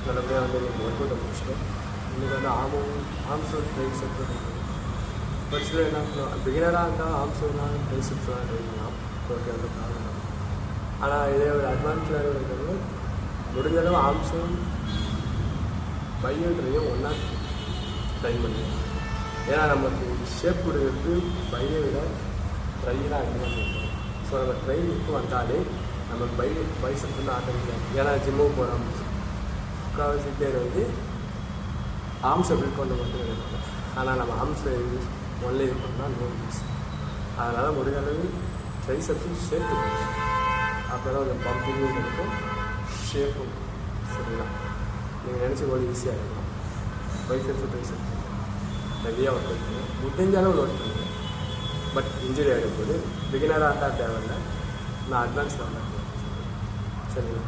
நல்லபடியாக வந்து நீங்கள் ஒர்க் அவுட்டை முடிச்சிட்டோம். இன்றைக்கி வந்து ஆர்ம்ஸோட ட்ரைசெப்ஸ் ஒரு சில என்ன பிகினராக இருந்தால் ஆர்ம்ஸோடலாம் ட்ரைசெப்ஸ்லாம் ட்ரை பண்ணலாம். ஓகே வந்து ப்ராப்ளம். ஆனால் இதே ஒரு அட்வான்ஸ் லெவலில் இருக்கிறது முடிஞ்சளவு ஆர்ம்ஸும் பையன்றையும் ஒன்றா ட்ரை பண்ணுவோம். ஏன்னா நமக்கு ஷேப் கொடுக்கறது பையை விட ட்ரையெல்லாம் அதிகமாக பண்ணுறோம். ஸோ நம்ம ட்ரைனுக்கு வந்தாலே நம்ம பைசெப்ஸ் வந்து ஆட்டோமேட்டிக்காக, ஏன்னா ஜிம்முக்கு போகிறோம் முக்கால்வாசி பேர் வந்து ஆர்ம்ஸை பில்ட் பண்ண மட்டும் இருக்காங்க. ஆனால் நம்ம ஆர்ம்ஸை யூஸ் ஒன்லே யூஸ் பண்ணால் நோ யூஸ். அதனால் முடிஞ்ச அளவு ட்ரைசெப்ஸும் சேர்த்து அப்போ தான் கொஞ்சம் பம்பிங்கும் கிடைக்கும், ஷேப்பும். சரிங்களா? நீங்கள் நினச்சி போது ஈஸியாக இருக்கும். பைசெப்ஸும் ட்ரைசெப்ஸ் ஹெவியாக ஒர்க் பண்ணுவோம், முடிஞ்ச அளவு ஒர்க் பண்ணுவோம். பட் இன்ஜுரி ஆகிடும் போது பிகினராக இருந்தால் தேவையில்லை, நான் அட்வான்ஸ் லெவலில். சரிங்களா?